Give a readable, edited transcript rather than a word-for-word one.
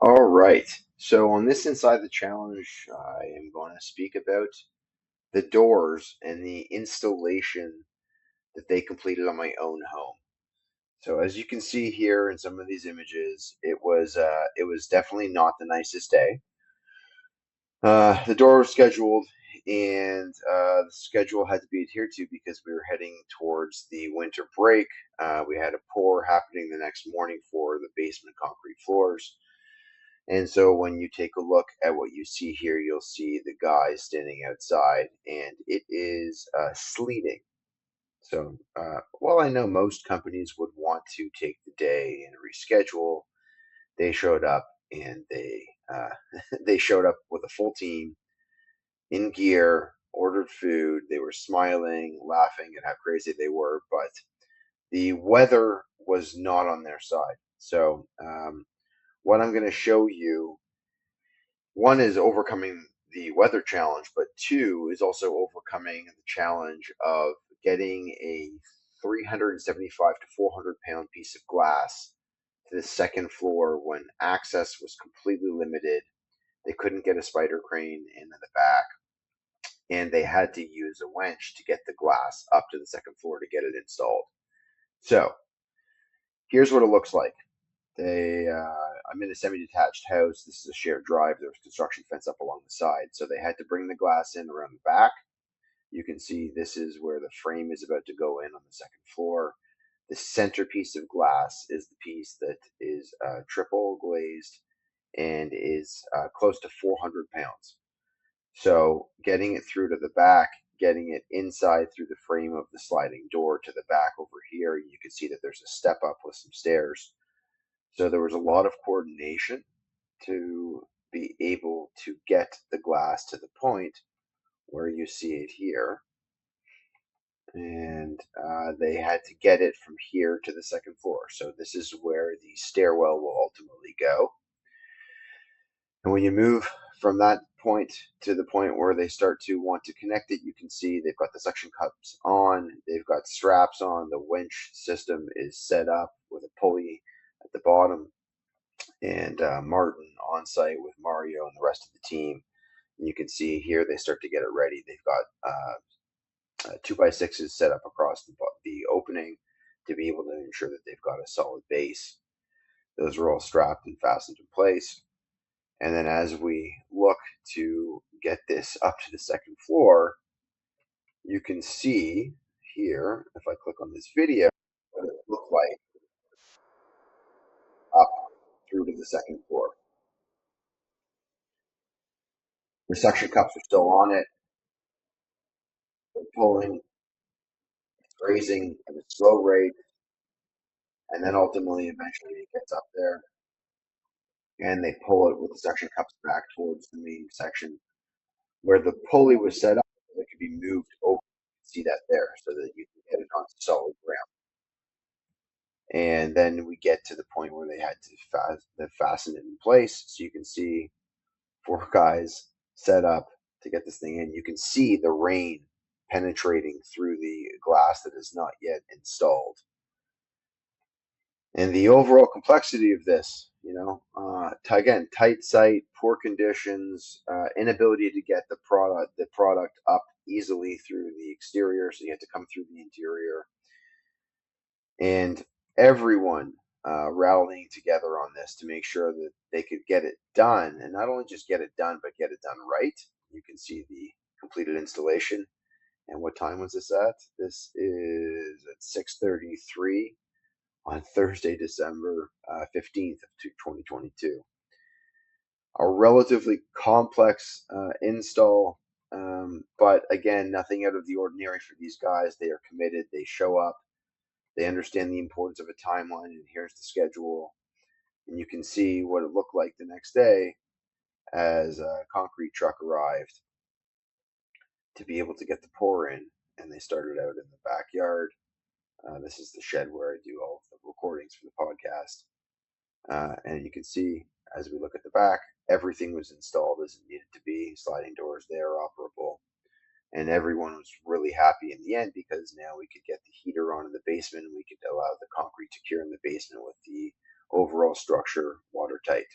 All right. So on this Inside the Challenge, I am going to speak about the doors and the installation that they completed on my own home. So as you can see here in some of these images, it was definitely not the nicest day. The door was scheduled, and the schedule had to be adhered to because we were heading towards the winter break. We had a pour happening the next morning for the basement concrete floors. And so when you take a look at what you see here, you'll see the guy standing outside, and it is sleeting. So while I know most companies would want to take the day and reschedule, they showed up and they they showed up with a full team in gear, ordered food. They were smiling, laughing at how crazy they were, but the weather was not on their side. So what I'm going to show you, one is overcoming the weather challenge, but two is also overcoming the challenge of getting a 375 to 400 pound piece of glass to the second floor when access was completely limited. They couldn't get a spider crane into the back, and they had to use a winch to get the glass up to the second floor to get it installed. So here's what it looks like. I'm in a semi-detached house. This is a shared drive. There was construction fence up along the side, so they had to bring the glass in around the back. You can see this is where the frame is about to go in on the second floor. The centerpiece of glass is the piece that is triple glazed and is close to 400 pounds. So getting it through to the back, getting it inside through the frame of the sliding door to the back over here, you can see that there's a step up with some stairs. So there was a lot of coordination to be able to get the glass to the point where you see it here. And they had to get it from here to the second floor. So this is where the stairwell will ultimately go. And when you move from that point to the point where they start to want to connect it, you can see they've got the suction cups on, they've got straps on, the winch system is set up with a pulley at the bottom, and Martin on site with Mario and the rest of the team. And you can see here they start to get it ready. They've got 2x6s set up across the opening to be able to ensure that they've got a solid base. Those are all strapped and fastened in place. And then as we look to get this up to the second floor, you can see here, if I click on this video, what it looked like up through to the second floor. The suction cups are still on it, pulling, raising at a slow rate, and then ultimately, eventually, it gets up there, and they pull it with the suction cups back towards the main section where the pulley was set up. So it could be moved over. You can see that there, so that you can get it on solid ground. And then we get to the point where they had to fasten it in place. So you can see four guys set up to get this thing in. You can see the rain penetrating through the glass that is not yet installed. And the overall complexity of this, again, tight site, poor conditions, inability to get the product up easily through the exterior, so you had to come through the interior, and everyone rallying together on this to make sure that they could get it done, and not only just get it done, but get it done right. You can see the completed installation. And what time was this at? This is at 6:33 on Thursday, December 15th of 2022. A relatively complex install, but again, nothing out of the ordinary for these guys. They are committed. They show up. They understand the importance of a timeline, and here's the schedule. And you can see what it looked like the next day as a concrete truck arrived to be able to get the pour in, and they started out in the backyard. This is the shed where I do all of the recordings for the podcast. And you can see as we look at the back, everything was installed as it needed to be. Sliding doors there, operable. And everyone was really happy in the end because now we could get the heater on in the basement and we could allow the concrete to cure in the basement with the overall structure watertight.